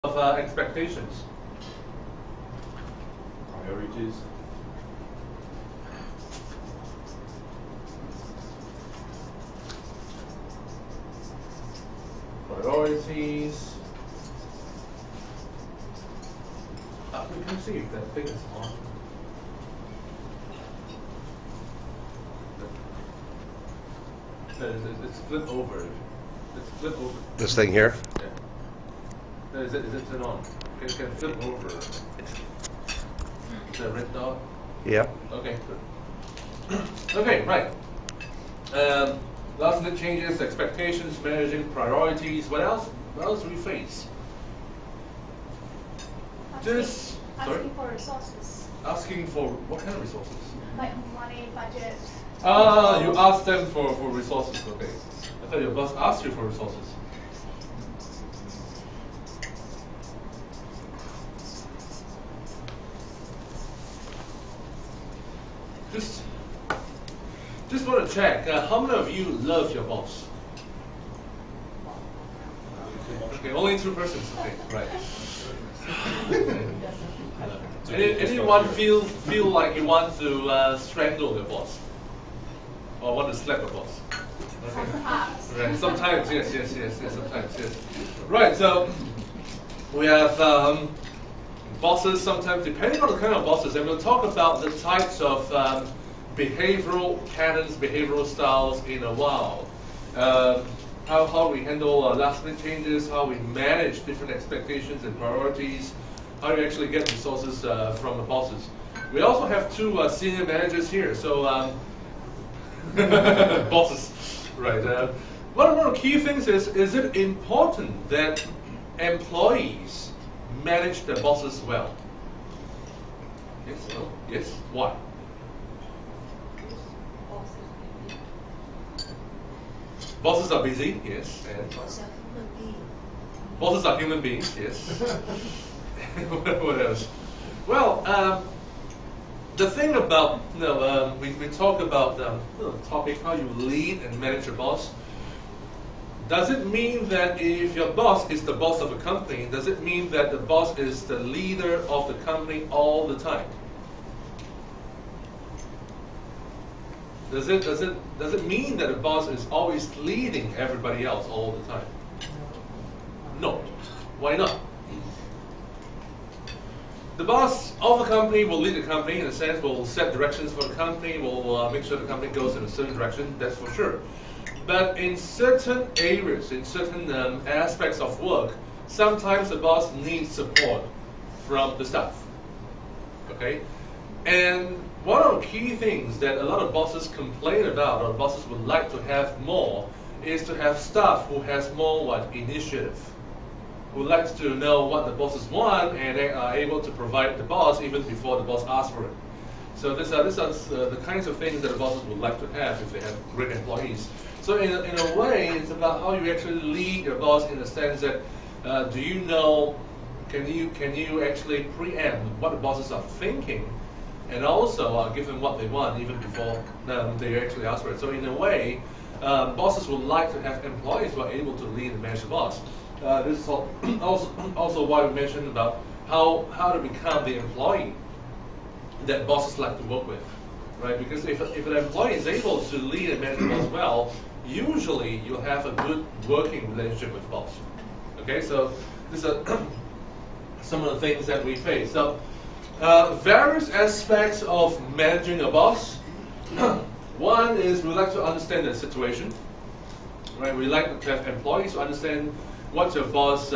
of expectations. Priorities. Priorities. We can see if that thing is on. It's flipped over. It's flipped over. This thing here? Yeah. Is it turned on? Can flip over. The red dot? Yeah. Okay, good. Okay, right. Last minute changes, expectations, managing priorities. What else? What else do we face? Asking for resources. Asking for what kind of resources? Like money, budget. Ah, you ask them for resources, okay. I thought your boss asked you for resources. Just want to check, how many of you love your boss? Okay, only 2 persons, okay, right. Anyone feel like you want to strangle the boss? Or want to slap the boss? Okay. Right. Sometimes, yes, sometimes, yes. Right, so we have bosses sometimes, depending on the kind of bosses, and we'll talk about the types of behavioral patterns, behavioral styles in a while. How we handle last minute changes, how we manage different expectations and priorities, how you actually get resources from the bosses. We also have 2 senior managers here, so bosses, right. One of the key things is it important that employees manage their bosses well? Yes, no, yes, why? Bosses are busy, yes, and bosses are human beings, yes. What else? Well, the thing about, we talk about the topic, how you lead and manage your boss. Does it mean that if your boss is the boss of a company, does it mean that the boss is the leader of the company all the time? Does it mean that the boss is always leading everybody else all the time? No. Why not? The boss of the company will lead the company, in a sense, will set directions for the company, will make sure the company goes in a certain direction, that's for sure. But in certain areas, in certain aspects of work, sometimes the boss needs support from the staff. Okay? And one of the key things that a lot of bosses complain about, or bosses would like to have more, is to have staff who has more initiative, who likes to know what the bosses want and they are able to provide the boss even before the boss asks for it. So these are the kinds of things that the bosses would like to have if they have great employees. So in a way, it's about how you actually lead your boss in the sense that do you know, can you actually preempt what the bosses are thinking, and also give them what they want even before they actually ask for it. So in a way, bosses would like to have employees who are able to lead and manage the boss. This is also why we mentioned about how to become the employee that bosses like to work with, right? Because if an employee is able to lead and manage the boss well, usually you'll have a good working relationship with the boss. Okay, so these are some of the things that we face. So various aspects of managing a boss. One is we like to understand the situation, right? We like to have employees who understand what your boss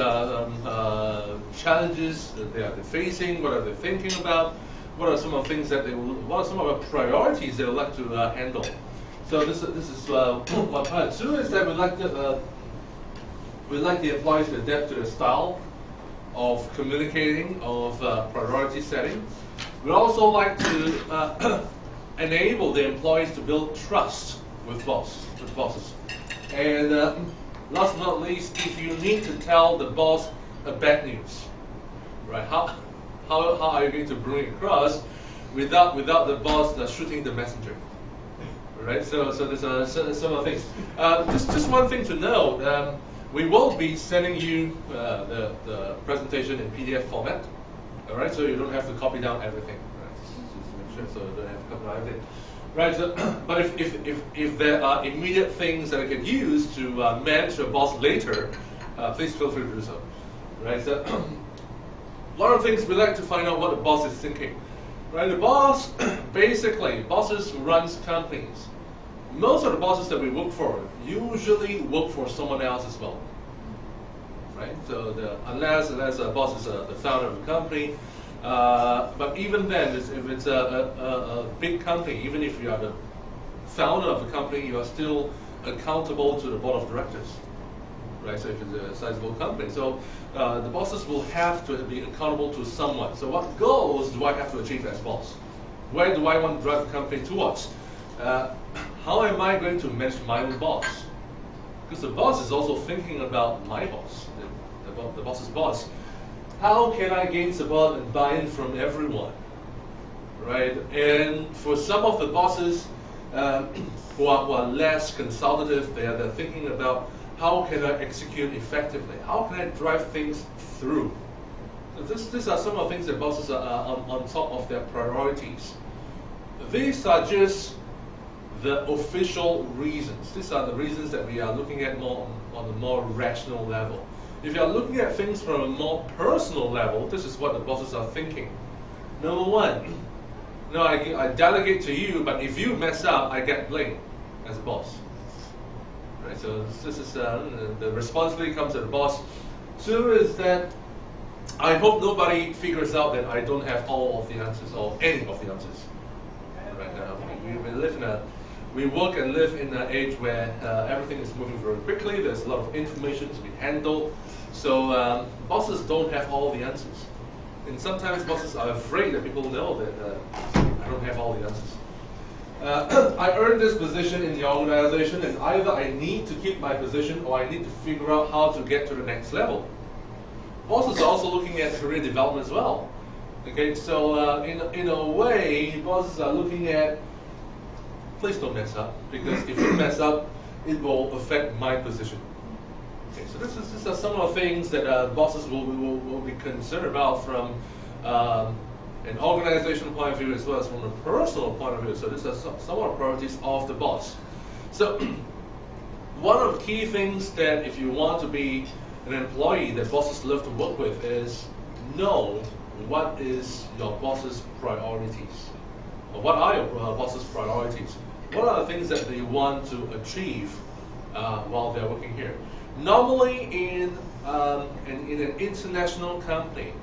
challenges that they are facing, what are they thinking about, what are some of the things that what are some of the priorities they would like to handle. So this is one part. 2 is that we like the employees to adapt to the style of communicating, of priority setting. We also like to enable the employees to build trust with bosses. And last but not least, if you need to tell the boss a bad news, right? How are you going to bring it across without the boss shooting the messenger? Right. So there's some of the things. Just one thing to note. We will be sending you the presentation in PDF format. All right, so you don't have to copy down everything. Right? Just to make sure, so you don't have to copy down everything. Right, so, but if there are immediate things that I can use to manage your boss later, please feel free to do so. Right, so one of the things we like to find out what the boss is thinking. Right, the boss, basically, bosses runs companies. Most of the bosses that we work for usually work for someone else as well. Right, so unless a boss is the founder of a company. But even then, if it's a big company, even if you are the founder of the company, you are still accountable to the board of directors, right? So if it's a sizable company, so the bosses will have to be accountable to someone. So what goals do I have to achieve as boss? Where do I want to drive the company towards? How am I going to manage my own boss? Because the boss is also thinking about my boss, the boss's boss. How can I gain support and buy-in from everyone, right? And for some of the bosses who are less consultative, they're thinking about how can I execute effectively? How can I drive things through? So these are some of the things that bosses are on top of their priorities. These are just the official reasons. These are the reasons that we are looking at more on a more rational level. If you are looking at things from a more personal level, this is what the bosses are thinking. Number one, no, I delegate to you, but if you mess up, I get blamed as a boss. Right, so this is the responsibility comes to the boss. Two is that I hope nobody figures out that I don't have all of the answers or any of the answers. Right now, we work and live in an age where everything is moving very quickly. There's a lot of information to be handled. So bosses don't have all the answers. And sometimes bosses are afraid that people know that I don't have all the answers. I earned this position in the organization, and either I need to keep my position or I need to figure out how to get to the next level. Bosses are also looking at career development as well. Okay, so in a way, bosses are looking at, please don't mess up, because if you mess up, it will affect my position. Okay, so these are some of the things that bosses will be concerned about from an organizational point of view as well as from a personal point of view. So these are some of the priorities of the boss. So one of the key things that if you want to be an employee that bosses love to work with is know what is your boss's priorities. Or what are your boss's priorities? What are the things that they want to achieve while they're working here? Normally in an international company,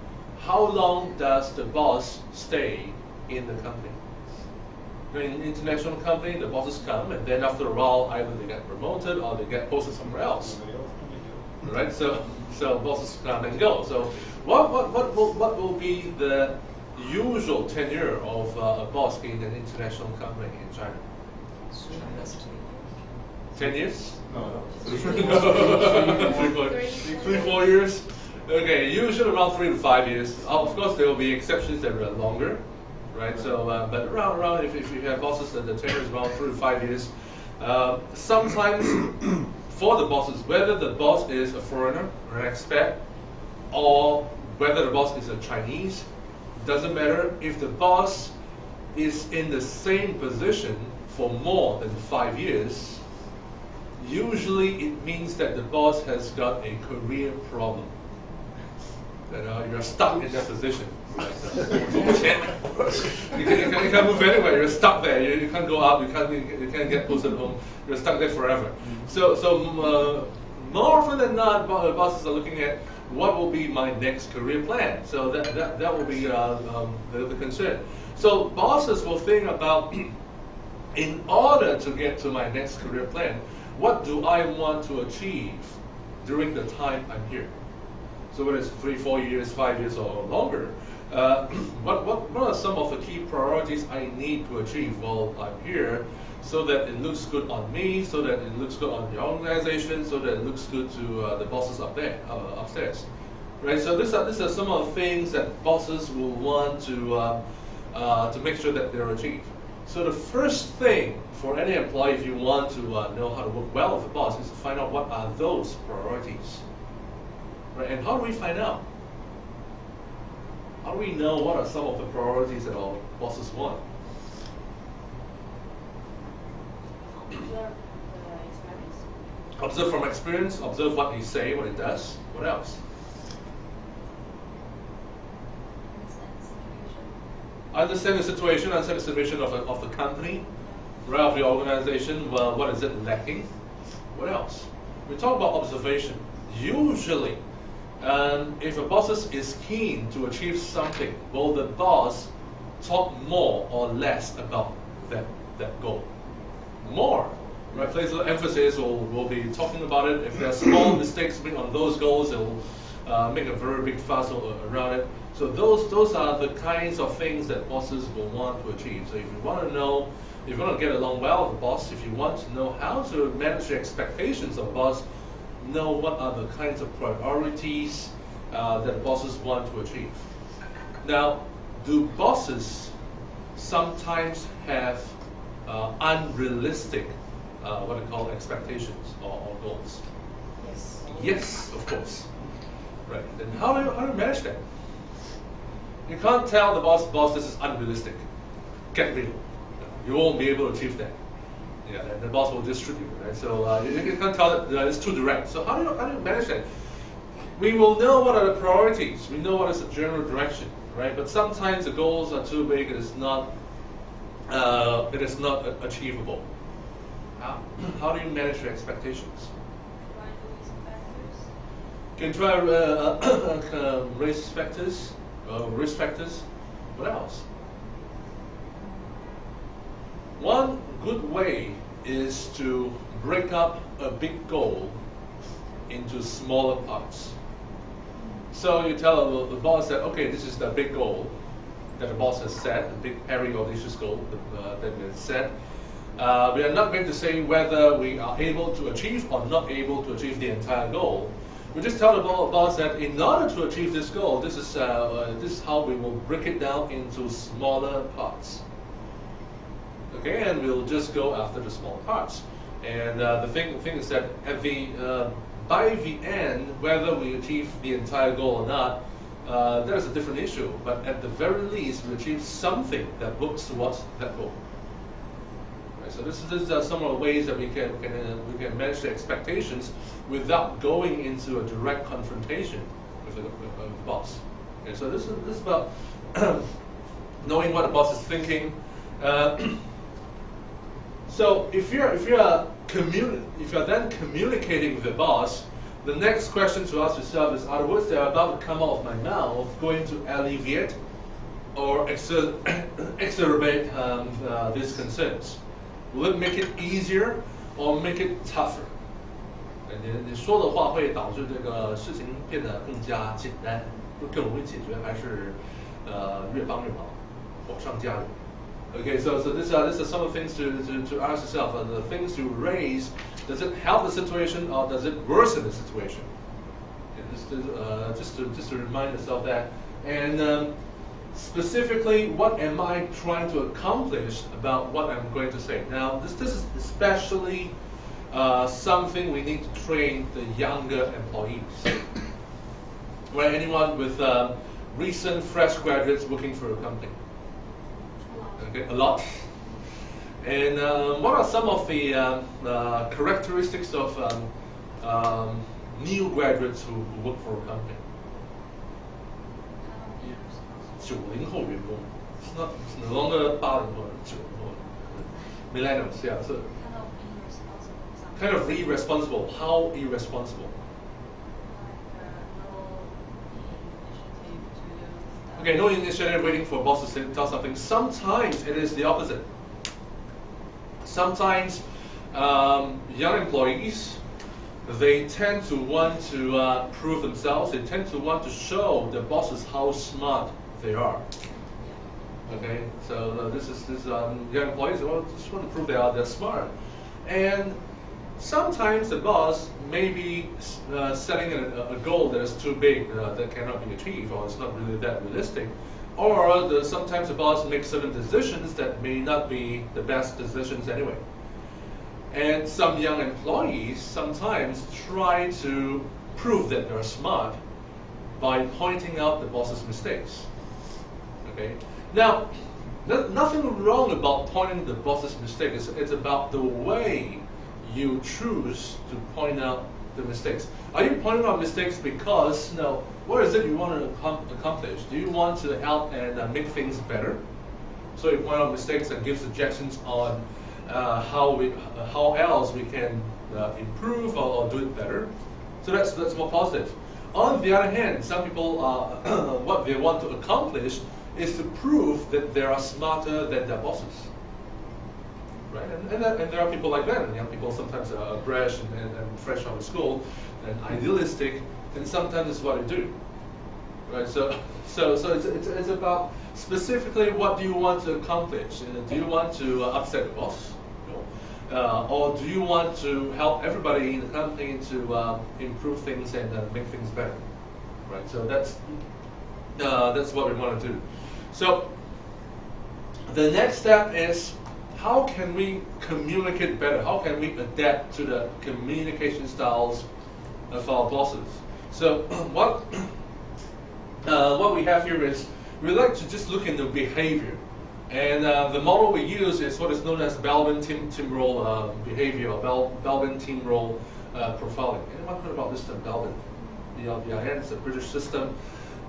how long does the boss stay in the company? In an international company, the bosses come, and then after a while, either they get promoted or they get posted somewhere else. Right? So bosses come and go. So what will be the usual tenure of a boss in an international company in China? 10 years? No. 3, 4 years? Okay, usually around 3 to 5 years. Of course, there will be exceptions that are longer, right? So, but around if you have bosses that the tenure is around 3 to 5 years, sometimes for the bosses, whether the boss is a foreigner or an expat, or whether the boss is a Chinese, doesn't matter. If the boss is in the same position for more than 5 years, usually it means that the boss has got a career problem. That you're stuck in that position. You can't move anywhere. You're stuck there. You can't go up. You can't get posted home. You're stuck there forever. So more often than not, bosses are looking at what will be my next career plan. So that will be the concern. So bosses will think about, in order to get to my next career plan, what do I want to achieve during the time I'm here? So whether it's 3, 4 years, 5 years, or longer, what are some of the key priorities I need to achieve while I'm here, so that it looks good on me, so that it looks good on the organization, so that it looks good to the bosses up there, upstairs, right? So these are some of the things that bosses will want to make sure that they're achieved. So the first thing for any employee, if you want to know how to work well with the boss, is to find out what are those priorities. Right? And how do we find out? How do we know what are some of the priorities that our bosses want? Observe from experience, observe what he say, what he does. What else? Understand the situation, understand the situation of the company, right, of the organization. Well, what is it lacking? What else? We talk about observation. Usually, if a boss is keen to achieve something, will the boss talk more or less about that goal? More. Right, place of emphasis will be talking about it. If there are small mistakes made on those goals, it will make a very big fuss around it. So those are the kinds of things that bosses will want to achieve. So if you want to know, if you want to get along well with the boss, if you want to know how to manage the expectations of the boss, know what are the kinds of priorities that bosses want to achieve. Now, do bosses sometimes have unrealistic what I call expectations or goals? Yes. Yes, of course. Right. Then how do you manage that? You can't tell the boss, this is unrealistic. Get real. You won't be able to achieve that. Yeah, and the boss will distribute, right? So you can't tell that it's too direct. So how do you manage that? We will know what are the priorities. We know what is the general direction, right? But sometimes the goals are too big. It is not achievable. How do you manage your expectations? You can try risk factors. Risk factors. What else? One good way is to break up a big goal into smaller parts. So you tell the boss that, okay, this is the big goal that the boss has set, the big, hairy, audacious goal that we have set. We are not going to say whether we are able to achieve or not able to achieve the entire goal. We just tell the boss that in order to achieve this goal, this is how we will break it down into smaller parts. Okay, and we'll just go after the small parts. And the thing is that at by the end, whether we achieve the entire goal or not, that is a different issue. But at the very least, we achieve something that works towards that goal. So this is some of the ways that we can manage the expectations without going into a direct confrontation with the boss. Okay, so this is about knowing what the boss is thinking. So if you're then communicating with the boss, the next question to ask yourself is: are the words that are about to come out of my mouth going to alleviate or exacerbate these concerns? Will it make it easier or make it tougher? 你说的话会导致这个事情变得更加简单，更容易解决，还是越帮越忙，火上加油？ Okay, so these are some of the things to ask yourself. The things you raise, does it help the situation or does it worsen the situation? Okay, just to remind yourself that. And specifically, what am I trying to accomplish about what I'm going to say? Now, this is especially something we need to train the younger employees. Right, anyone with recent fresh graduates working for a company? Okay, a lot. And what are some of the characteristics of new graduates who work for a company? 90后员工. It's no longer 80后, 90后. Millennials, yeah. So kind of irresponsible. How irresponsible? Okay, no initiative, waiting for bosses to tell something. Sometimes it is the opposite. Sometimes young employees, they tend to want to prove themselves. They tend to want to show the bosses how smart they are. Okay, so this young employees just want to prove they're smart. And sometimes the boss may be setting a goal that is too big, that cannot be achieved, or it's not really that realistic. or sometimes the boss makes certain decisions that may not be the best decisions anyway. And some young employees sometimes try to prove that they're smart by pointing out the boss's mistakes. Okay. Now, nothing wrong about pointing the boss's mistakes. It's about the way you choose to point out the mistakes. Are you pointing out mistakes because, what is it you want to accomplish? Do you want to help and make things better? So you point out mistakes and give suggestions on how else we can improve or do it better. So that's more positive. On the other hand, some people what they want to accomplish is to prove that they are smarter than their bosses. Right? And there are people like that, and young people sometimes are brash and fresh out of school and idealistic, and sometimes it's what they do. Right? So it's about specifically what do you want to accomplish? Do you want to upset the boss? Or do you want to help everybody in the company to improve things and make things better? Right. So that's what we want to do. So the next step is, how can we communicate better? How can we adapt to the communication styles of our bosses? So what we have here is, we like to just look into behavior. And the model we use is what is known as Belbin team role behavior, or Belbin team role profiling. Anyone heard about this term, Belbin? BLBIN, it's a British system.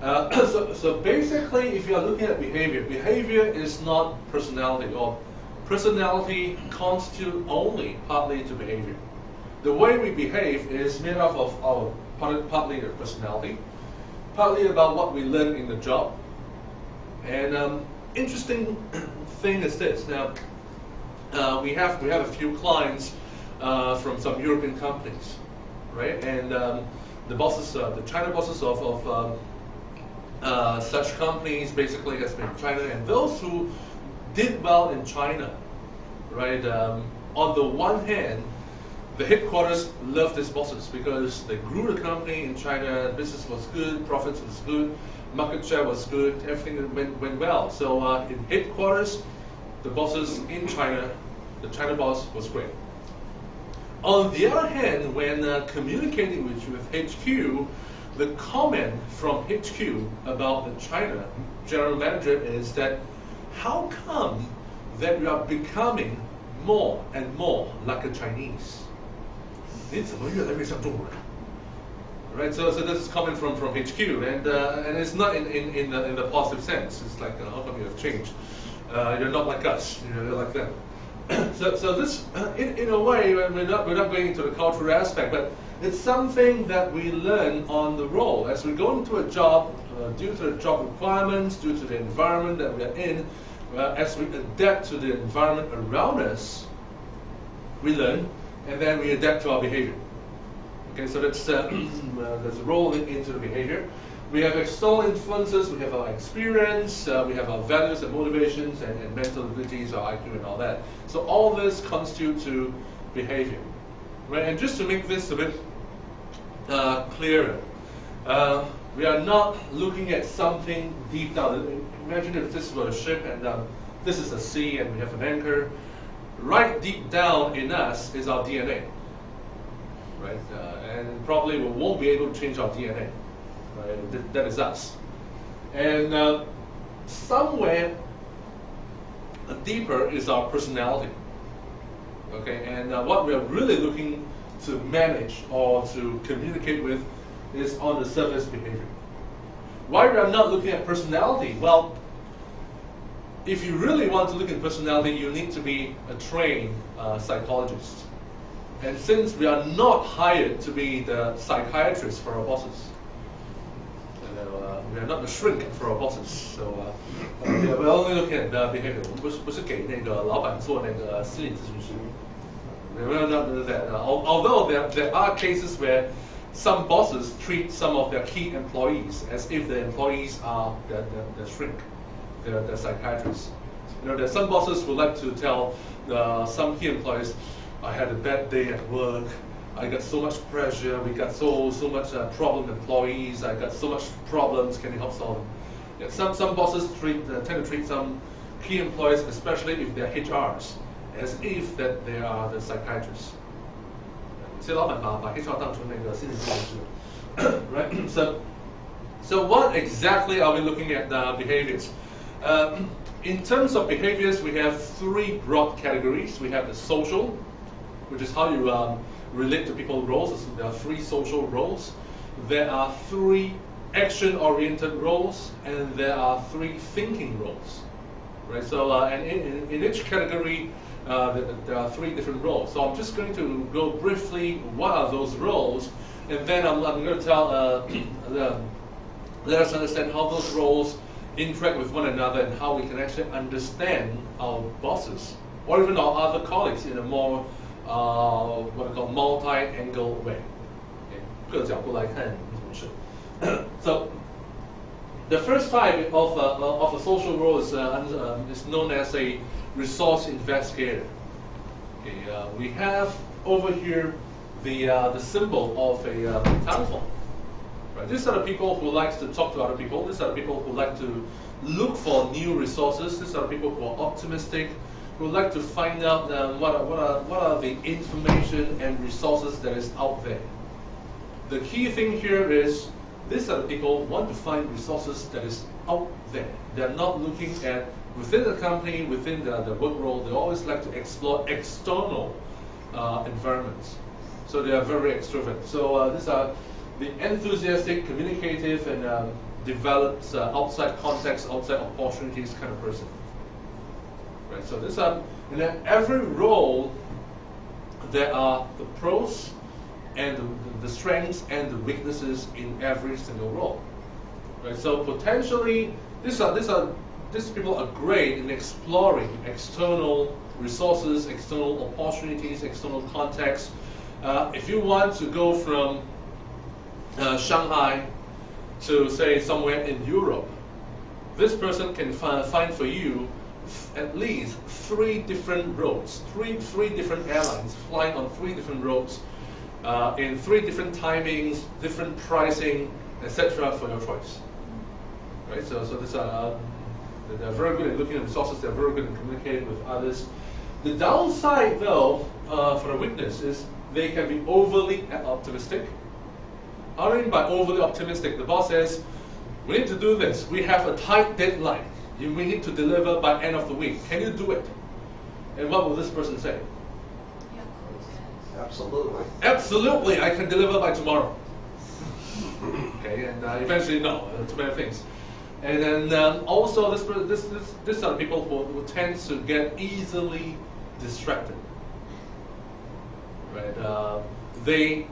So basically, if you are looking at behavior is not personality, or personality constitutes only partly to behavior. The way we behave is made up of our partly our personality, partly about what we learn in the job, and interesting thing is this. Now, we have a few clients from some European companies, right? And the bosses, the China bosses of such companies basically has been China, and those who did well in China, right? On the one hand, the headquarters loved these bosses because they grew the company in China. Business was good, profits was good, market share was good, everything went well. So in headquarters, the bosses in China, the China boss was great. On the other hand, when communicating with HQ, the comment from HQ about the China general manager is that, how come that we are becoming more and more like a Chinese? 你怎么越来越像中国人? Right, so this is coming from HQ, and it's not in the positive sense. It's like, how come you have changed? You're not like us. You're like them. so this, in a way, we're not going into the cultural aspect, but it's something that we learn on the role as we go into a job, due to the job requirements, due to the environment that we are in. As we adapt to the environment around us, we learn, and then we adapt to our behavior. Okay, so that's a role into the behavior. We have external influences, we have our experience, we have our values and motivations, and mental abilities, our IQ and all that. So all this constitutes to behavior. Right? And just to make this a bit clearer, we are not looking at something deep down. Imagine if this was a ship and this is the sea and we have an anchor. Right deep down in us is our DNA. Right? And probably we won't be able to change our DNA. Right? That is us. And somewhere deeper is our personality. Okay, and what we are really looking to manage or to communicate with is on the surface behavior. Why we are not looking at personality? Well, if you really want to look at personality, you need to be a trained psychologist. And since we are not hired to be the psychiatrist for our bosses, we are not the shrink for our bosses, so we're only looking at the behavior. 不是给那个老板做那个心理咨询师。We're not doing that. Although there are cases where some bosses treat some of their key employees as if the employees are the shrink, the psychiatrists. There are some bosses who like to tell some key employees, I had a bad day at work, I got so much pressure, we got so much problem employees, I got so much problems, can you help solve them? Yeah, some bosses tend to treat some key employees, especially if they're HRs, as if that they are the psychiatrists. 有些老板把 HR 当成那个心理咨询师 ，right? So what exactly are we looking at behaviors? In terms of behaviors, we have three broad categories. We have the social, which is how you relate to people's roles. So there are three social roles. There are three action-oriented roles, and there are three thinking roles. Right. So and in each category, there are three different roles. So I'm just going to go briefly what are those roles, and then I'm going to tell let us understand how those roles interact with one another and how we can actually understand our bosses or even our other colleagues in a more what I call multi-angle way. 各角度来看怎么是。So the first type of a social role is known as a resource investigator. Okay, we have over here the symbol of a telephone. Right. These are the people who like to talk to other people. These are the people who like to look for new resources. These are the people who are optimistic, who like to find out what are the information and resources that is out there. The key thing here is these are the people who want to find resources that is out there. They're not looking at within the company, within the work role. They always like to explore external environments. So they are very extrovert. So these are the enthusiastic, communicative, and develops outside context, outside opportunities kind of person. Right. So this in every role, there are the pros and the strengths and the weaknesses in every single role. Right. So potentially, these people are great in exploring external resources, external opportunities, external contexts. If you want to go from Shanghai to say somewhere in Europe, this person can find for you at least three different roads, three different airlines flying on three different roads in three different timings, different pricing, etc. for your choice. Right. So this they're very good at looking at resources. They're very good at communicating with others. The downside, though, for a weakness is they can be overly optimistic. What I mean by overly optimistic, the boss says, we need to do this. We have a tight deadline. We need to deliver by end of the week. Can you do it? And what will this person say? Absolutely. Absolutely, I can deliver by tomorrow. Okay, and eventually no, too many things. And then also these are the people who tend to get easily distracted. Right? They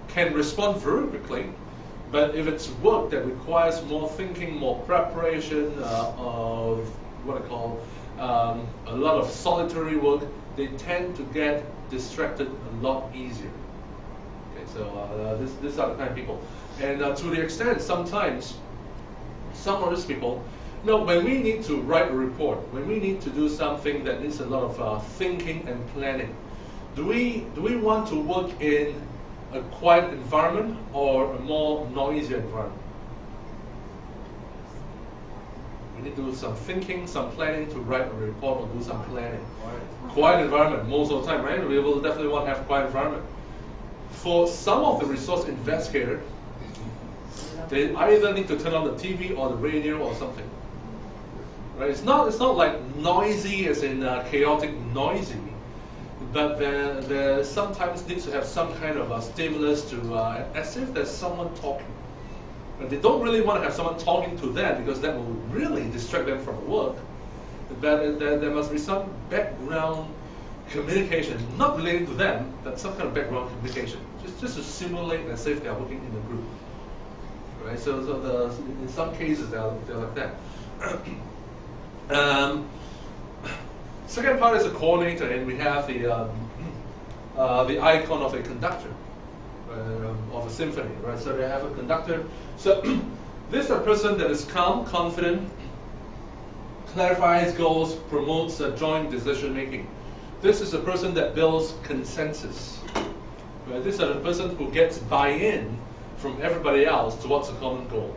can respond very quickly, but if it's work that requires more thinking, more preparation, of what I call a lot of solitary work, they tend to get distracted a lot easier. Okay, so these are the kind of people, and to the extent sometimes some of these people, when we need to write a report, when we need to do something that needs a lot of thinking and planning, do we want to work in a quiet environment or a more noisy environment? We need to do some thinking, some planning to write a report or do some planning. Quiet environment most of the time, right? We will definitely want to have a quiet environment. For some of the resource investigators, they either need to turn on the TV or the radio or something. Right? It's not like noisy as in chaotic noisy, but there sometimes needs to have some kind of a stimulus to, as if there's someone talking. But they don't really want to have someone talking to them because that will really distract them from work. But there must be some background communication, not related to them, but some kind of background communication, just to simulate as if they are working in a group. Right? So in some cases they're like that. Second part is a coordinator, and we have the icon of a conductor of a symphony. Right? So they have a conductor. So this is a person that is calm, confident, clarifies goals, promotes joint decision making. This is a person that builds consensus. Right? This is a person who gets buy-in from everybody else towards a common goal.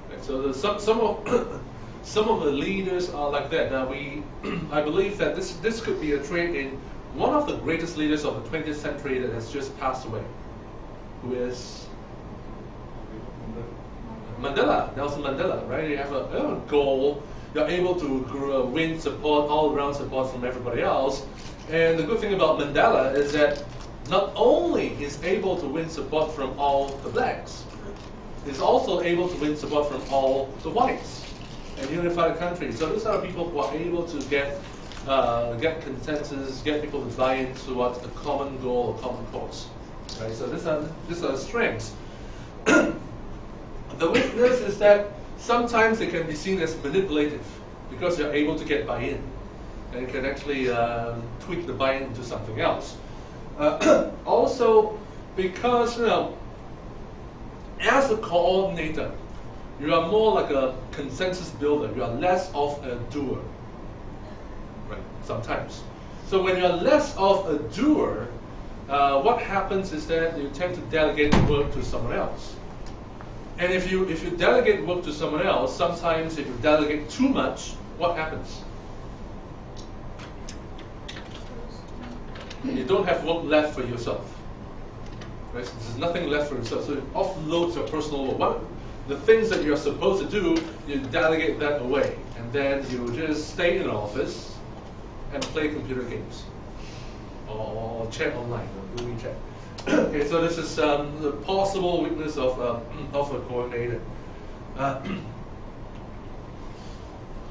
Right? So some of some of the leaders are like that. Now I believe that this could be a trait in one of the greatest leaders of the 20th century that has just passed away, who is Mandela, Nelson Mandela, right? You have a goal, you're able to win support, all around support from everybody else. And the good thing about Mandela is that not only he's able to win support from all the blacks, he's also able to win support from all the whites and unify the country. So these are people who are able to get consensus, get people to buy into what's a common goal, a common cause. Right? So these are strengths. The weakness is that sometimes they can be seen as manipulative because you're able to get buy-in, and you can actually tweak the buy-in into something else. Also, because as a coordinator, you are more like a consensus builder. You are less of a doer, right? Sometimes. So when you are less of a doer, what happens is that you tend to delegate work to someone else. And if you delegate work to someone else, sometimes if you delegate too much, what happens? You don't have work left for yourself. Right? So there's nothing left for yourself. So it offloads your personal work. The things that you're supposed to do, you delegate that away. And then you just stay in the office and play computer games. Or chat online, or do WeChat. Okay, so this is the possible weakness of a coordinator.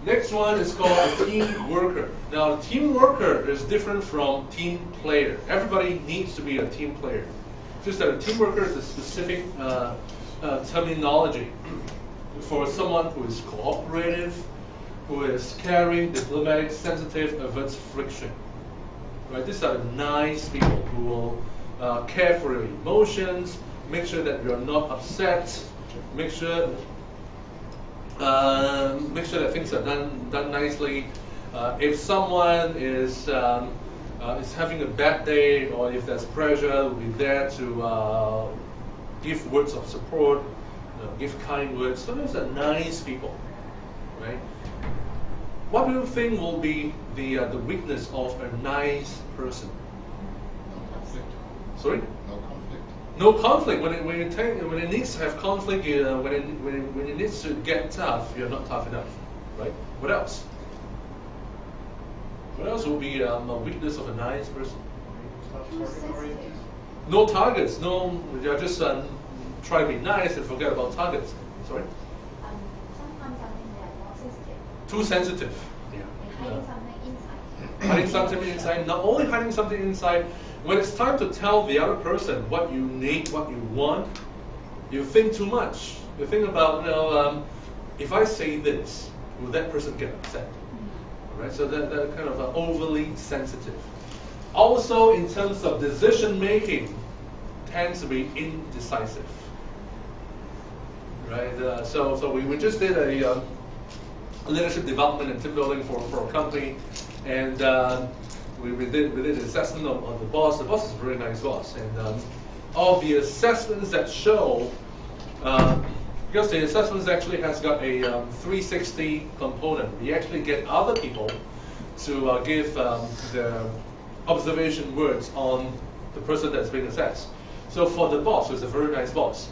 Next one is called a team worker. Now, a team worker is different from team player. Everybody needs to be a team player. Just that a team worker is a specific terminology for someone who is cooperative, who is caring, diplomatic, sensitive, averts friction. Right? These are nice people who will care for your emotions, make sure that you're not upset, make sure that things are done nicely. If someone is having a bad day, or if there's pressure, we'll be there to give words of support, give kind words. So those are nice people, right? What do you think will be the weakness of a nice person? No conflict. Sorry? No conflict. No conflict. When it needs to have conflict, when it needs to get tough, you're not tough enough, right? What else? What else will be a weakness of a nice person? Too sensitive. No targets. No, you're just try to be nice and forget about targets. Sorry. Sometimes something they are more sensitive. Too sensitive. They're hiding something inside. Hiding something inside. Not only hiding something inside. When it's time to tell the other person what you need, what you want, you think too much. You think about, if I say this, will that person get upset? Right? So they're kind of overly sensitive. Also, in terms of decision making, tends to be indecisive. Right? So we just did a leadership development and team building for a company, and we did an assessment of the boss. The boss is a very nice boss, and all the assessments that show, because the assessments actually has got a 360 component. We actually get other people to give their observation words on the person that's being assessed. So for the boss, who's a very nice boss,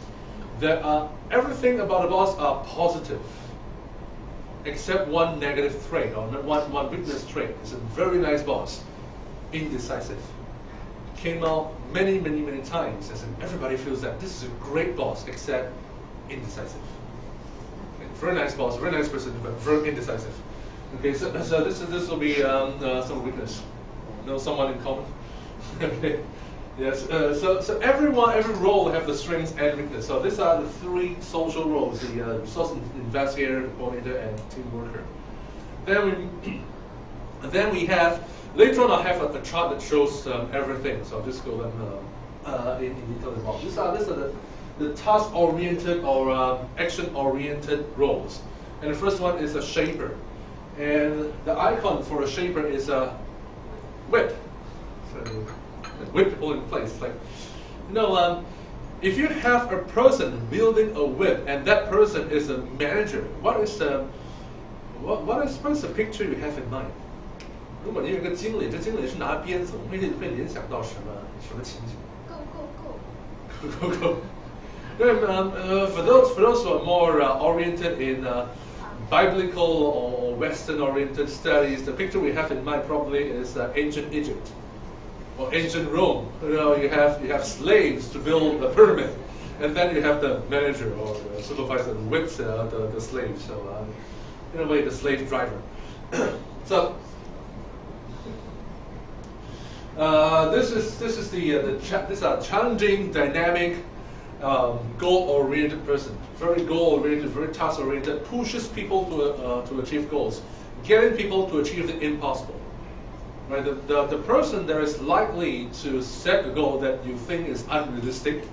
everything about the boss are positive, except one negative trait, or one weakness trait. It's a very nice boss, indecisive. Came out many times, and everybody feels that this is a great boss, except indecisive. Okay, very nice boss, very nice person, but very indecisive. Okay, so this will be some weakness. Know someone in common? Okay. Yes. So every role will have the strengths and weakness. So these are the three social roles: the resource investigator, coordinator, and team worker. Then we have, later on I'll have a chart that shows everything. So I'll just go them in detail about. These are the task-oriented or action-oriented roles. And the first one is a shaper. And the icon for a shaper is a whip. So whip people in place. Like, if you have a person wielding a whip and that person is a manager, what is the picture you have in mind? 如果你有一个经理，这经理是拿鞭子，会联想到什么情景 Go, go, go.？Go go go. For those who are more oriented in biblical or Western-oriented studies, the picture we have in mind probably is ancient Egypt or ancient Rome. You know, you have slaves to build the pyramid, and then you have the manager or the supervisor who whips the slaves. So, in a way, the slave driver. So, this is a challenging, dynamic, goal-oriented person. Very goal-oriented, very task-oriented. Pushes people to achieve goals, getting people to achieve the impossible. Right? The person that is likely to set a goal that you think is unrealistic,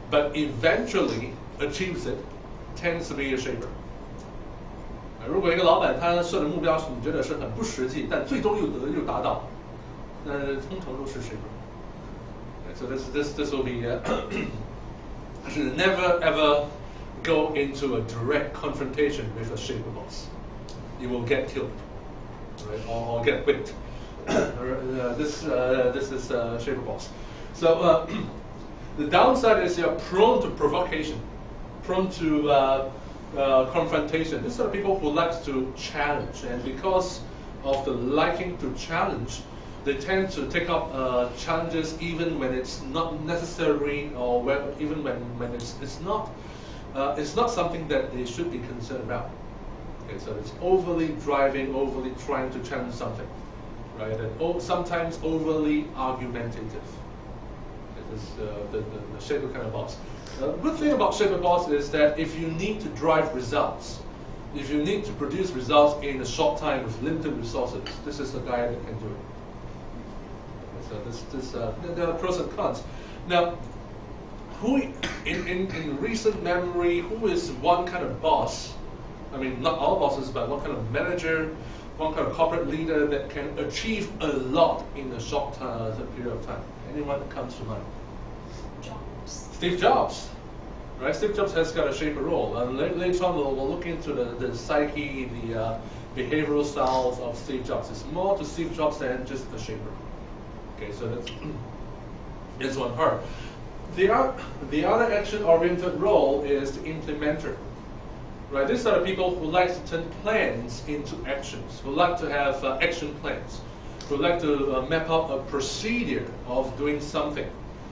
but eventually achieves it, tends to be a shaper. 如果一个老板他设的目标是你觉得是很不实际，但最终又达到，那通常都是 shaper. So this will be I should never ever go into a direct confrontation with a shaper boss. You will get killed, right, or get whipped. This is shaper boss. So the downside is you're prone to provocation, prone to confrontation. These are people who like to challenge, and because of the liking to challenge, they tend to take up challenges even when it's not necessary, or even when it's not something that they should be concerned about. Okay, so it's overly driving, overly trying to challenge something, right? And sometimes overly argumentative. This is the shaper kind of boss. The good thing about shaper boss is that if you need to drive results, if you need to produce results in a short time with limited resources, this is the guy that can do it. So there are pros and cons. Now, who in recent memory, who is one kind of boss? I mean, not all bosses, but one kind of manager, one kind of corporate leader that can achieve a lot in a short period of time? Anyone that comes to mind? Steve Jobs, right? Steve Jobs has got a shaper role, and later on we'll look into the psyche, the behavioral styles of Steve Jobs. It's more to Steve Jobs than just a shaper. Okay, so that's one part. The other action-oriented role is the implementer. Right, these are the people who like to turn plans into actions, who like to have action plans, who like to map out a procedure of doing something.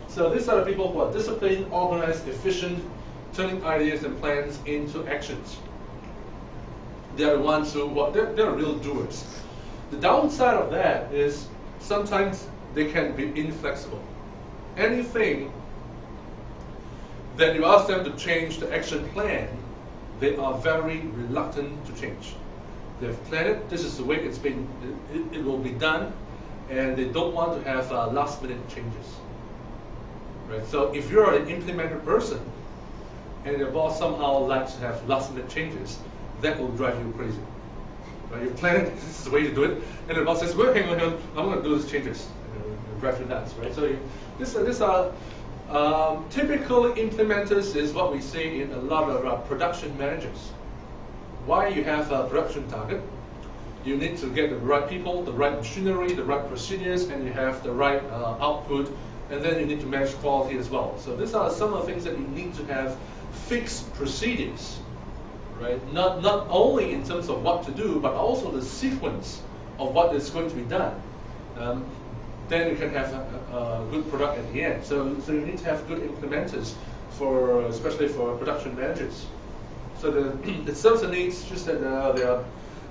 So these are the people who are disciplined, organized, efficient, turning ideas and plans into actions. They are the ones who, they're real doers. The downside of that is sometimes they can be inflexible. Anything that you ask them to change the action plan, they are very reluctant to change. They've planned it, this is the way it will be done, and they don't want to have last minute changes. Right? So if you're an implementer person, and your boss somehow likes to have last minute changes, that will drive you crazy. Right? You plan it, this is the way you do it, and the boss says, well, hang on, I'm going to do these changes. And drive you nuts, right? So these are typical implementers is what we see in a lot of production managers. Why you have a production target? You need to get the right people, the right machinery, the right procedures, and you have the right output, and then you need to manage quality as well. So these are some of the things that you need to have fixed procedures, right? Not only in terms of what to do, but also the sequence of what is going to be done. Then you can have a good product at the end. So you need to have good implementers, especially for production managers. So it serves the needs, just that there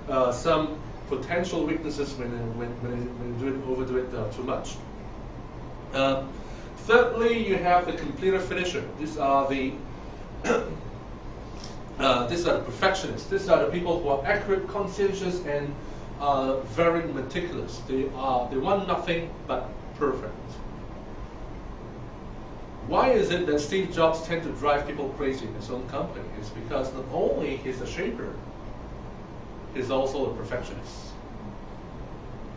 are some potential weaknesses when you overdo it too much. Thirdly, you have the completer finisher. These are the perfectionists. These are the people who are accurate, conscientious, and very meticulous. They want nothing but perfect. Why is it that Steve Jobs tend to drive people crazy in his own company? It's because not only he's a shaper, he's also a perfectionist.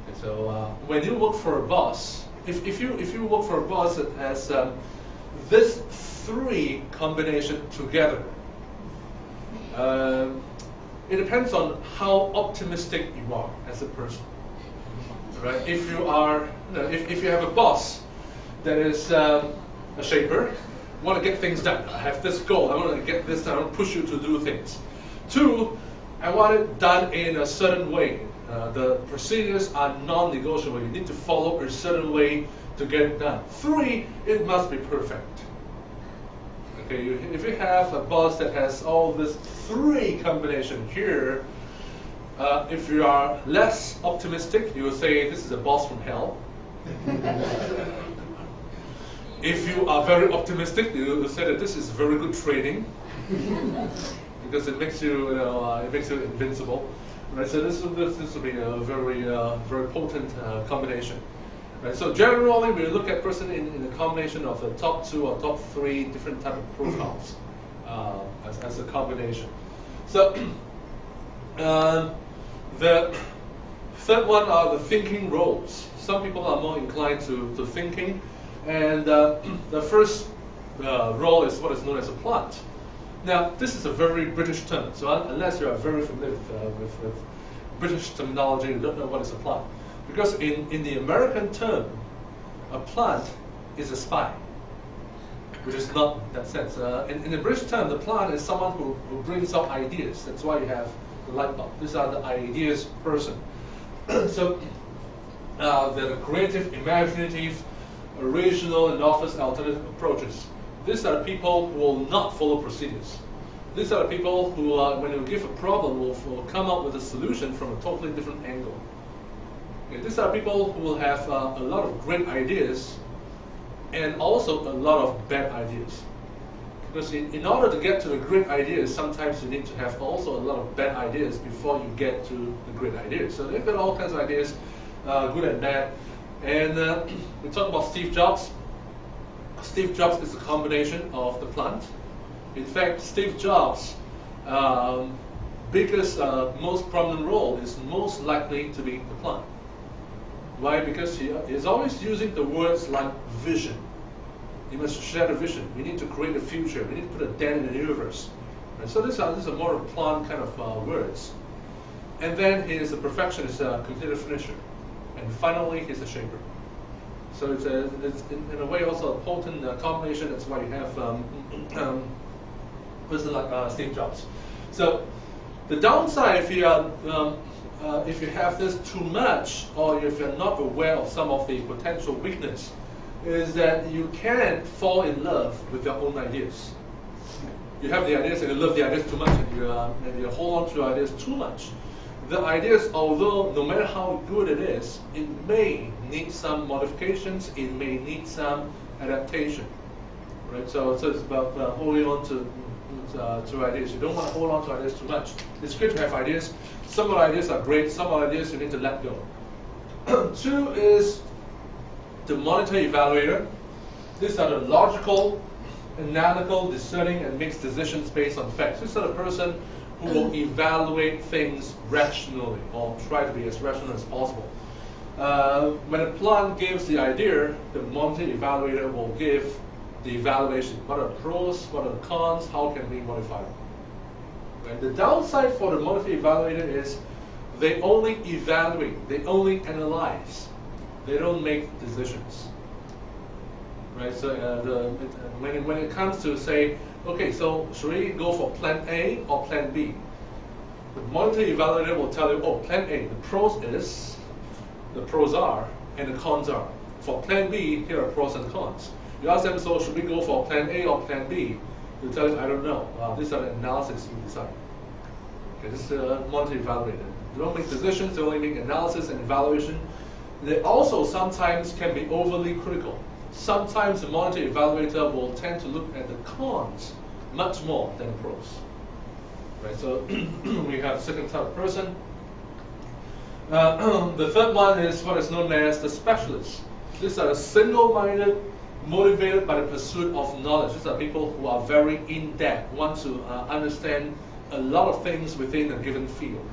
And so when you work for a boss, if you work for a boss that has this three combination together. It depends on how optimistic you are as a person. Right? If you are, if you have a boss that is a shaper, want to get things done. I have this goal. I want to get this done. I want to push you to do things. 2, I want it done in a certain way. The procedures are non-negotiable. You need to follow a certain way to get it done. 3, it must be perfect. Okay, if you have a boss that has all this 3 combination here, if you are less optimistic, you will say this is a boss from hell. If you are very optimistic, you will say that this is very good training because it makes you, it makes you invincible. Right, so this will be a very potent combination. Right, so generally, we look at person in a combination of the top 2 or top 3 different type of profiles as a combination. So the third one are the thinking roles. Some people are more inclined to thinking, and the first role is what is known as a plant. Now, this is a very British term, so unless you are very familiar with British terminology, you don't know what is a plant. Because in the American term, a plant is a spy, which is not in that sense. In the British term, the plant is someone who brings up ideas. That's why you have the light bulb. These are the ideas person. So the creative, imaginative, original, and offers alternative approaches. These are people who will not follow procedures. These are people who, when you give a problem, will come up with a solution from a totally different angle. Okay, these are people who will have a lot of great ideas and also a lot of bad ideas. Because in order to get to the great ideas, sometimes you need to have also a lot of bad ideas before you get to the great ideas. So they've got all kinds of ideas, good and bad. And we talk about Steve Jobs. Steve Jobs is a combination of the plant. In fact, Steve Jobs' biggest, most prominent role is most likely to be the plant. Why? Because he is always using the words like vision. You must share the vision. We need to create a future. We need to put a dent in the universe. And so these are more plant kind of words. And then he is a perfectionist, a completed finisher. And finally, he's a shaper. So it's in a way also a potent combination. That's why you have a person like Steve Jobs. So the downside, if you have this too much, or if you're not aware of some of the potential weakness, is that you can fall in love with your own ideas. You have the ideas and you love the ideas too much, and you hold on to ideas too much. The ideas, although no matter how good it is, it may need some modifications, it may need some adaptation. Right? So it's about holding on to ideas. You don't want to hold on to ideas too much. It's great to have ideas. Some of the ideas are great, some of the ideas you need to let go. 2 is the monitor evaluator. These are the logical, analytical, discerning, and makes decisions based on facts. This is the person who will evaluate things rationally, or try to be as rational as possible. When a plant gives the idea, the monitor evaluator will give the evaluation. What are the pros, what are the cons, how can we modify them? Right? The downside for the monitor evaluator is they only evaluate, they only analyze. They don't make decisions. Right? So when it comes to say, okay, so should we go for plan A or plan B? The monitor evaluator will tell you, oh, plan A, the pros are, and the cons are. For plan B, here are pros and cons. You ask them, so should we go for plan A or plan B? They'll tell you, I don't know. These are the analysis you decide. Okay, this is the monitor evaluator. They don't make decisions, they only make analysis and evaluation. They also sometimes can be overly critical. Sometimes the monitor evaluator will tend to look at the cons much more than the pros. Right, so we have the second type of person. The third one is what is known as the specialist. These are single-minded, motivated by the pursuit of knowledge. These are people who are very in-depth, want to understand a lot of things within a given field.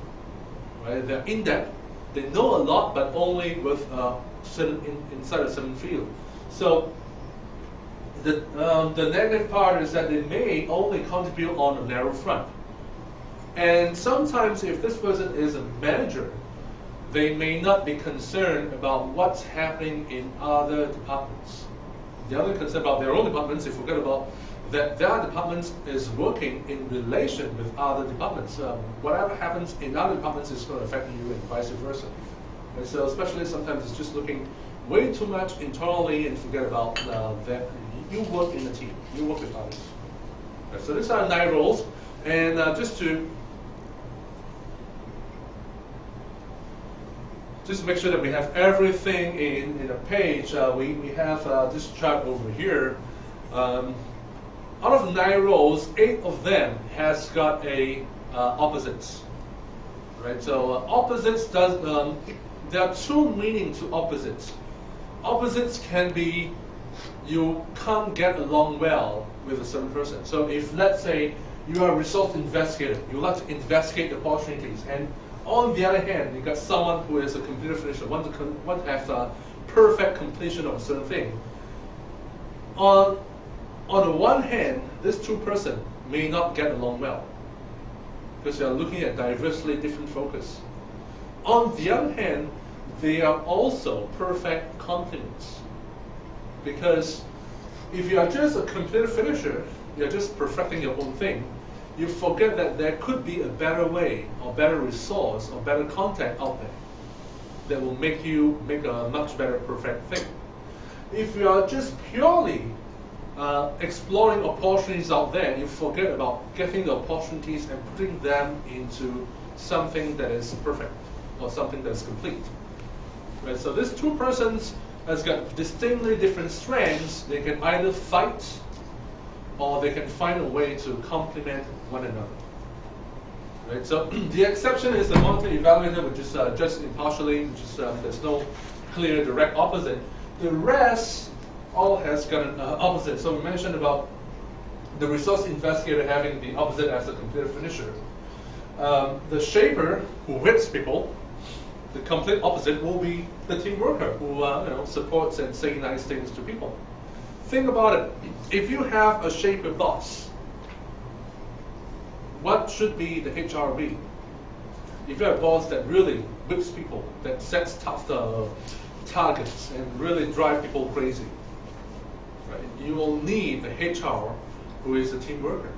Right? They're in-depth. They know a lot, but only with inside a certain field. So The negative part is that they may only contribute on a narrow front. And sometimes if this person is a manager, they may not be concerned about what's happening in other departments. They're only concerned about their own departments. They forget about that their department is working in relation with other departments. Whatever happens in other departments is going to affect you and vice versa. And so especially sometimes it's just looking way too much internally and forget about that you work in a team. You work with others. Right, so these are 9 roles. And just to make sure that we have everything in a page, we have this chart over here. Out of 9 roles, 8 of them has got a opposites. Right? So opposites does there are 2 meanings to opposites. Opposites can be you can't get along well with a certain person. So if, let's say, you are a resource investigator, you like to investigate opportunities, and on the other hand, you got someone who is a computer finisher, want to have a perfect completion of a certain thing. On the one hand, these 2 persons may not get along well because they are looking at diversely different focus. On the other hand, they are also perfect complements. Because if you are just a computer finisher, you're just perfecting your own thing, you forget that there could be a better way, or better resource, or better content out there that will make you make a much better perfect thing. If you are just purely exploring opportunities out there, you forget about getting the opportunities and putting them into something that is perfect, or something that is complete. Right? So these 2 persons has got distinctly different strengths. They can either fight or they can find a way to complement one another. Right? So the exception is the monitor evaluator, which is just impartially, which is there's no clear direct opposite. The rest all has got an opposite. So we mentioned about the resource investigator having the opposite as a computer finisher. The shaper who whips people, the complete opposite will be the team worker who supports and says nice things to people. Think about it. If you have a shaper boss, what should be the HR be? If you have a boss that really whips people, that sets tough targets and really drive people crazy, right? You will need a HR who is a team worker,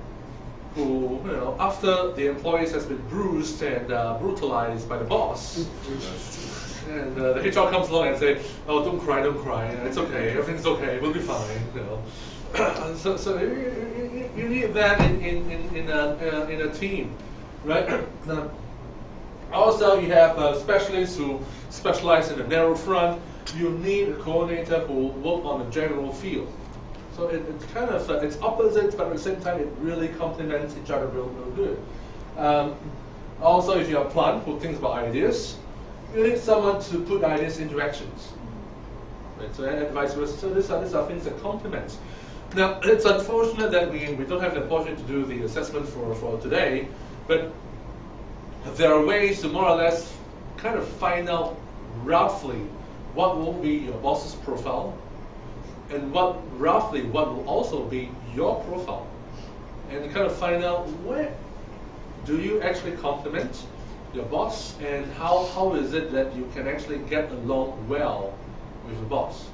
who, after the employees has been bruised and brutalized by the boss, and the HR comes along and say, "Oh, don't cry, it's okay, everything's okay, we'll be fine." So you need that in a team, right? Also, you have specialists who specialize in a narrow front. You need a coordinator who work on a general field. So it's kind of it's opposites, but at the same time, it really complements each other real good. Also, if you're a plant who thinks about ideas, you need someone to put ideas into actions. Right? So and vice versa. So these are things that complement. Now, it's unfortunate that we don't have the opportunity to do the assessment for today, but there are ways to more or less kind of find out roughly what will be your boss's profile, and what will also be your profile, and kind of find out where do you actually complement your boss, and how is it that you can actually get along well with the boss.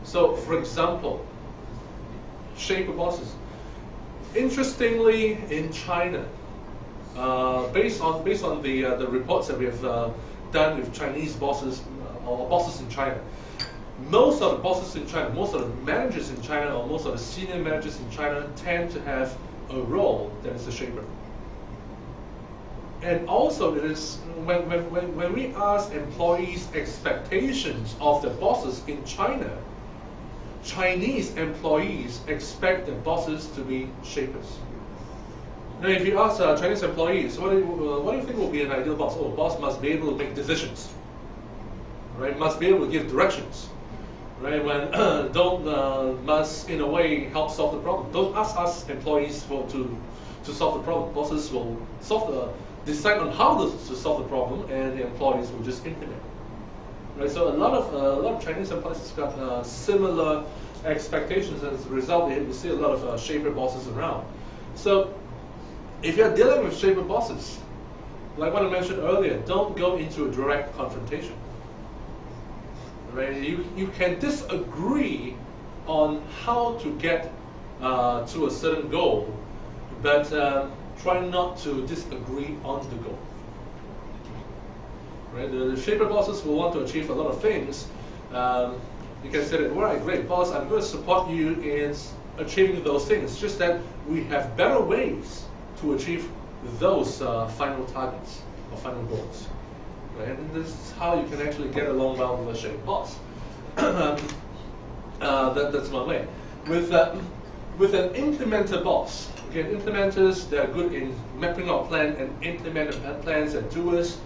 So, for example, shaper bosses. Interestingly, in China, based on the reports that we have done with Chinese bosses or bosses in China, most of the bosses in China, most of the managers in China, or most of the senior managers in China tend to have a role that is a shaper. And also, it is when we ask employees' expectations of their bosses in China, Chinese employees expect their bosses to be shapers. Now, if you ask Chinese employees, what do you think will be an ideal boss? Oh, a boss must be able to make decisions, right? Must be able to give directions, right? Must in a way help solve the problem. Don't ask us employees to solve the problem. Bosses will decide on how to solve the problem, and the employees will just implement. Right? So a lot of Chinese employees got similar expectations, and as a result, you see a lot of shaper bosses around. So if you're dealing with shaper bosses, like what I mentioned earlier, don't go into a direct confrontation. Right? You can disagree on how to get to a certain goal, but try not to disagree on the goal. Right? The shaper bosses will want to achieve a lot of things. You can say that, all right, great, boss, I'm going to support you in achieving those things, just that we have better ways to achieve those final targets or final goals. Right? And this is how you can actually get along well with a shaper boss. That's one way. With an implementer boss, again, implementers, they're good in mapping out plans and implementing plans, and doers,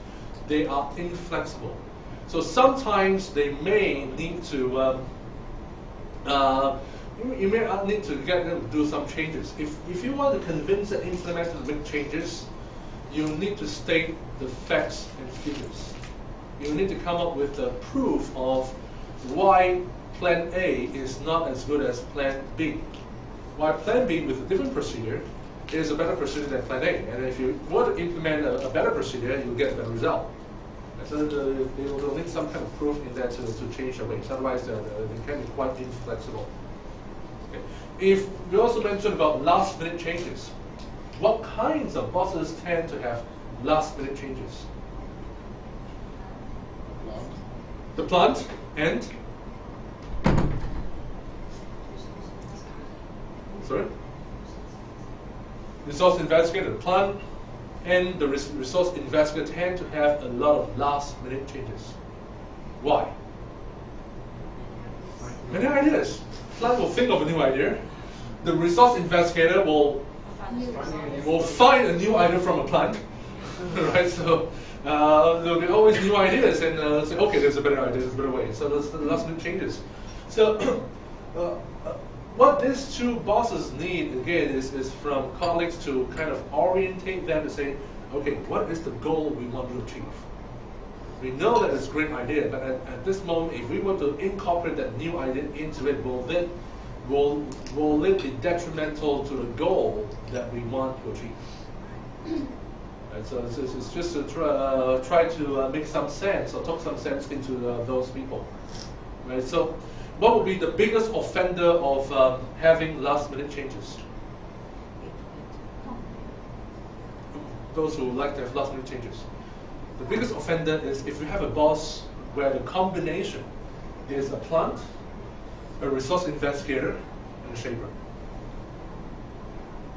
they are inflexible. So sometimes they may need to, you may need to get them to do some changes. If you want to convince an implementer to make changes, you need to state the facts and figures. You need to come up with the proof of why Plan A is not as good as Plan B. Why Plan B with a different procedure is a better procedure than Plan A. And if you want to implement a better procedure, you'll get a better result. So they will need some kind of proof in that to change their ways. Otherwise, they can be quite inflexible. Okay. If we also mentioned about last-minute changes, what kinds of bosses tend to have last-minute changes? The plant and resource investigator. The plant and the resource investigator tend to have a lot of last-minute changes. Why? Many ideas. Plant will think of a new idea. The resource investigator will find a new idea from a plant, right? So there'll be always new ideas, and say, okay, there's a better idea, there's a better way. So there's the last-minute changes. So what these two bosses need, again, is from colleagues to kind of orientate them to say, okay, what is the goal we want to achieve? We know that it's a great idea, but at this moment, if we were to incorporate that new idea into it, will it be detrimental to the goal that we want to achieve? Right, so it's just to try to make some sense or talk some sense into those people. Right, so what would be the biggest offender of having last-minute changes? Those who like to have last-minute changes. The biggest offender is if you have a boss where the combination is a plant, a resource investigator, and a shaper.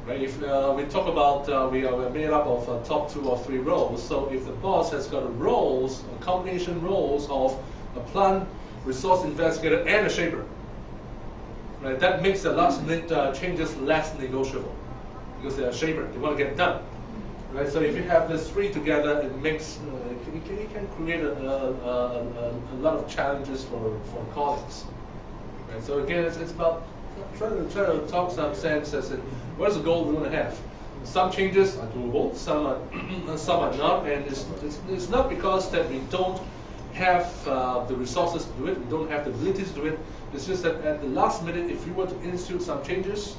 Right? If we talk about we are made up of top 2 or 3 roles, so if the boss has got a combination roles of a plant, resource investigator, and a shaper, right? That makes the last-minute changes less negotiable because they're a shaper. They want to get it done. Right, so if you have these 3 together, it makes it can create a lot of challenges for colleagues. Right, so again, it's about trying to talk some sense as in what is the goal we want to have. Some changes are doable, some are not, and it's not because that we don't have the resources to do it, we don't have the ability to do it. It's just that at the last minute, if you were to institute some changes,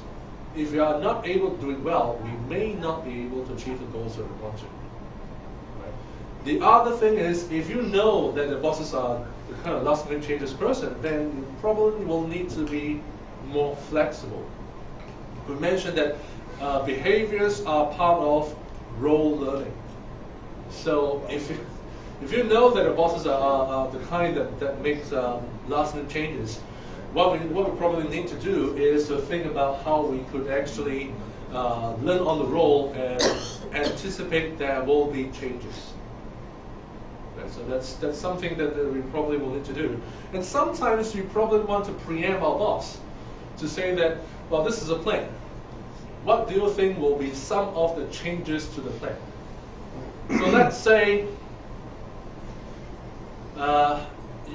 if we are not able to do it well, we may not be able to achieve the goals that we want to. Right? The other thing is, if you know that the bosses are the kind of last-minute changes person, then you probably will need to be more flexible. We mentioned that behaviors are part of role learning. So if you know that the bosses are the kind that makes last-minute changes, what we probably need to do is to think about how we could actually learn on the role and anticipate there will be changes. Right, so that's something that we probably will need to do. And sometimes we probably want to preempt our boss to say that, well, this is a plan. What do you think will be some of the changes to the plan? So let's say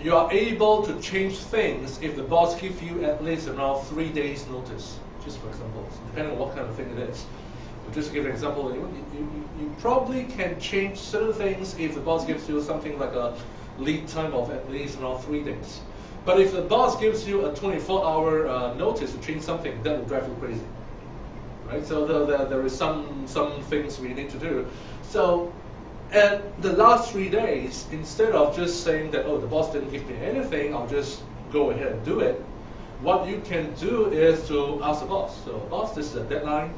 you are able to change things if the boss gives you at least around 3 days notice, just for example, depending on what kind of thing it is. But just to give an example, you probably can change certain things if the boss gives you something like a lead time of at least around 3 days. But if the boss gives you a 24-hour notice to change something, that will drive you crazy, right? So there is some things we need to do. So, and the last 3 days, instead of just saying that, oh, the boss didn't give me anything, I'll just go ahead and do it. What you can do is to ask the boss. So, boss, this is a deadline.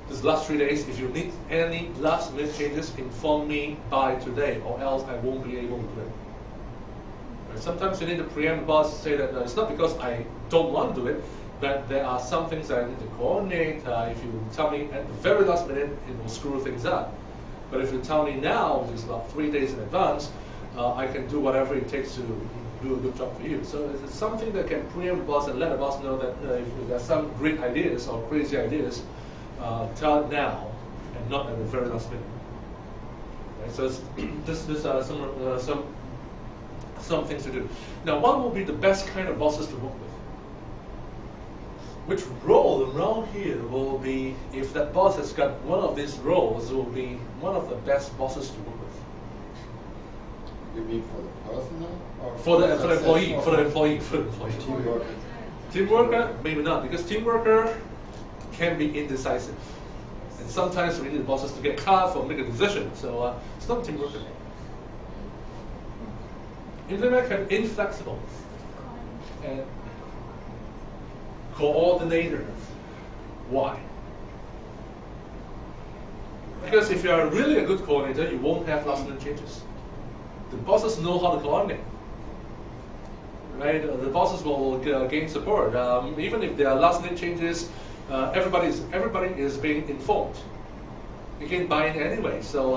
This last 3 days, if you need any last minute changes, inform me by today, or else I won't be able to do it. Right? Sometimes you need to preempt the boss to say that it's not because I don't want to do it, but there are some things that I need to coordinate. If you tell me at the very last minute, it will screw things up. But if you tell me now, which is about 3 days in advance, I can do whatever it takes to do a good job for you. So it's something that can preempt the boss and let the boss know that if there's some great ideas or crazy ideas, tell it now and not at the very last minute. Right? So this are some things to do. Now, what will be the best kind of bosses to work with? Which role around here will be, if that boss has got one of these roles, will be one of the best bosses to work with? You mean for the personal? Or For the employee, or for the employee. team worker? Team worker, maybe not, because team worker can be indecisive. And sometimes we need the bosses to get tough or make a decision. So it's not team worker. Implement can be inflexible and coordinator. Why? Because if you are really a good coordinator, you won't have last minute changes. The bosses know how to coordinate. Right? The bosses will gain support. Even if there are last minute changes, everybody is being informed. You can buy in anyway, so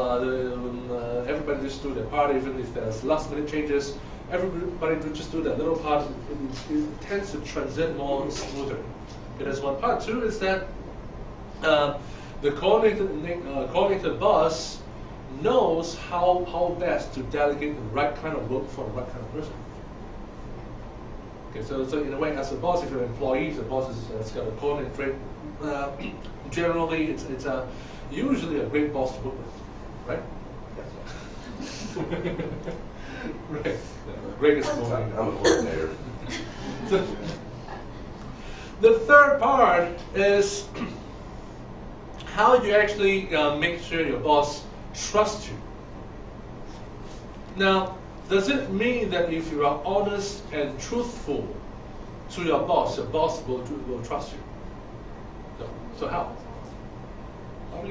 everybody just do their part. Even if there's last minute changes, everybody will just do that little part. It tends to transit more smoother. Okay, that's one part. Two is that the coordinated boss knows how best to delegate the right kind of work for the right kind of person. Okay, so in a way, as a boss, if you're an employee, the boss has got a coordinate trait. Generally, it's usually a great boss to work with, right? Right. Greatest coordinator. I'm a coordinator. So, the third part is how you actually make sure your boss trusts you. Now, does it mean that if you are honest and truthful to your boss will trust you? No. So how? How do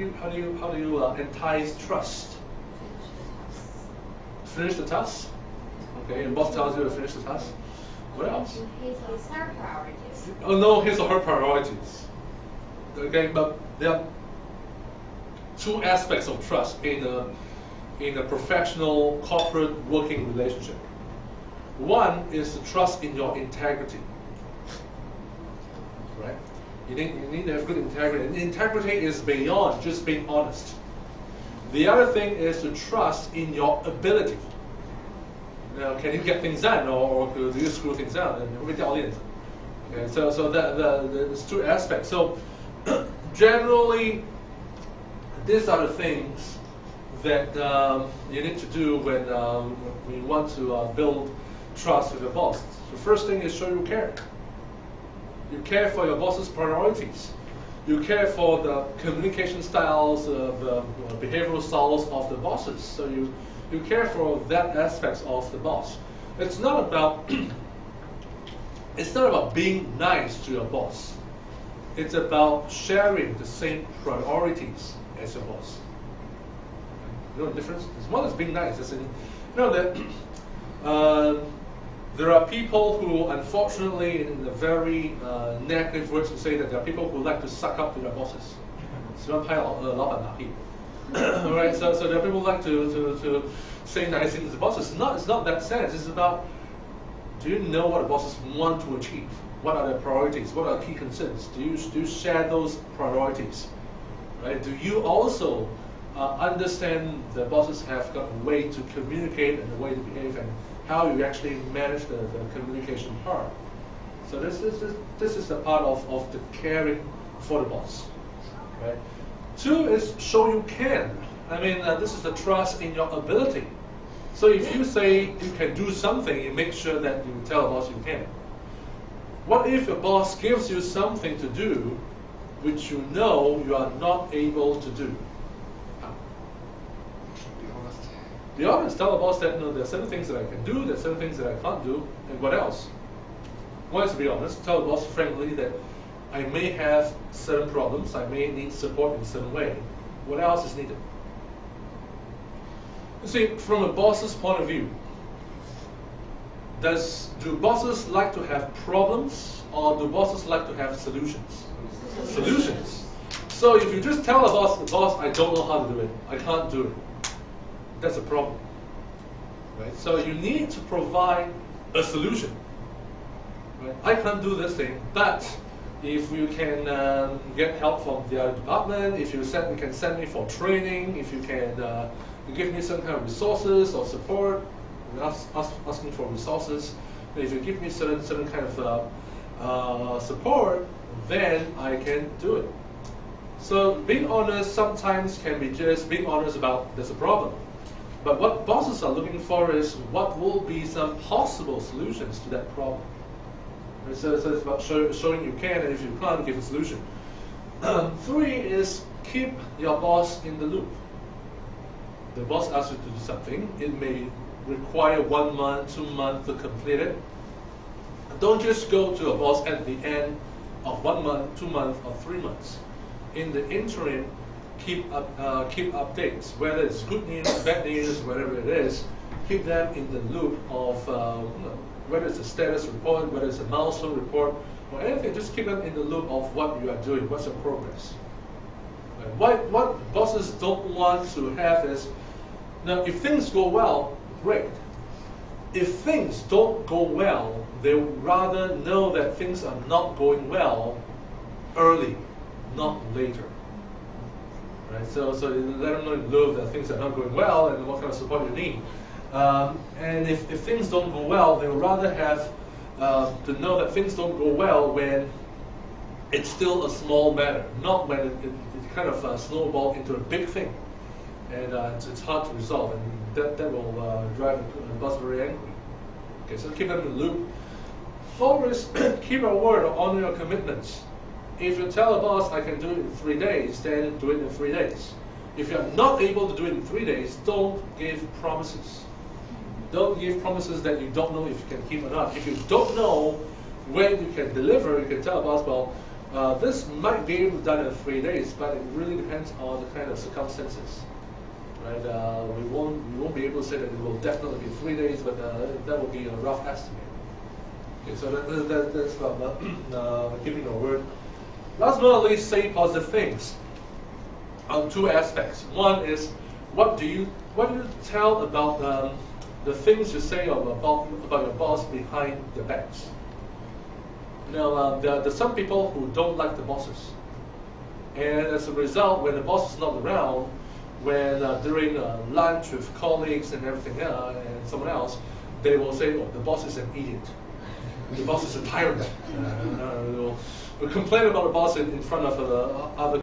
you entice trust? Finish the task. Okay, and boss tells you to finish the task. What else? His or her priorities. Oh no, his or her priorities. Okay, but there are two aspects of trust in a professional corporate working relationship. One is the trust in your integrity. Right? You need to have good integrity. And integrity is beyond just being honest. The other thing is to trust in your ability. Now, can you get things done, or do you screw things down? And with the audience. Okay, so there's two aspects. So generally, these are the things that you need to do when you want to build trust with your boss. The first thing is show you care. You care for your boss's priorities. You care for the communication styles, the behavioral styles of the bosses. So you care for that aspect of the boss. It's not about being nice to your boss. It's about sharing the same priorities as your boss. You know the difference? One is being nice. As in, that there are people who, unfortunately, in the very negative words, to say that there are people who like to suck up to their bosses. Right? So there are people who like to say nice things to the bosses. It's not that sense. It's about, do you know what the bosses want to achieve? What are their priorities? What are key concerns? Do you share those priorities? Right? Do you also understand the bosses have got a way to communicate and a way to behave, and how you actually manage the communication part? So this is a part of the caring for the boss. Right? Two is show you can. I mean, this is the trust in your ability. So if you say you can do something, you make sure that you tell the boss you can. What if a boss gives you something to do which you know you are not able to do? Be honest. Be honest. Tell the boss that there are certain things that I can do, there are certain things that I can't do, and what else? One is to be honest. Tell the boss frankly that I may have certain problems, I may need support in a certain way. What else is needed? You see, from a boss's point of view, do bosses like to have problems, or do bosses like to have solutions? Solutions. So if you just tell the boss, I don't know how to do it, I can't do it, that's a problem. Right? So you need to provide a solution. Right? I can't do this thing, but if you can get help from the other department, if you can send me for training, if you can you give me some kind of resources or support, asking for resources, if you give me certain kind of support, then I can do it. So being honest sometimes can be just being honest about there's a problem. But what bosses are looking for is what will be some possible solutions to that problem. So it's about showing you can, and if you can't, give a solution. 3 is keep your boss in the loop. The boss asks you to do something. It may require 1 month, 2 months to complete it. Don't just go to a boss at the end of 1 month, 2 months, or 3 months. In the interim, keep updates, whether it's good news, bad news, whatever it is. Keep them in the loop of whether it's a status report, whether it's a milestone report, or anything. Just keep them in the loop of what you are doing, what's your progress. What bosses don't want to have is, now if things go well, great. If things don't go well, they would rather know that things are not going well early, not later. Right? So you let them know that things are not going well and what kind of support you need. And if things don't go well, they would rather have to know that things don't go well when it's still a small matter, not when it kind of snowballed into a big thing. And it's hard to resolve, and that will drive the boss very angry. Okay, so keep them in the loop. 4 is keep your word or honor your commitments. If you tell a boss, I can do it in 3 days, then do it in 3 days. If you're not able to do it in 3 days, don't give promises. Don't give promises that you don't know if you can keep or not. If you don't know when you can deliver, you can tell a boss, well, this might be able to be done in 3 days, but it really depends on the kind of circumstances. Right? We won't be able to say that it will definitely be 3 days, but that will be a rough estimate. Okay, so that's about keeping your word. Last but not least, say positive things. On 2 aspects. One is what do you tell about the things you say about your boss behind their backs. There are some people who don't like the bosses, and as a result, when the boss is not around, when during lunch with colleagues and everything and someone else, they will say, "Oh, the boss is an idiot. The boss is a tyrant." We'll complain about the boss in front of other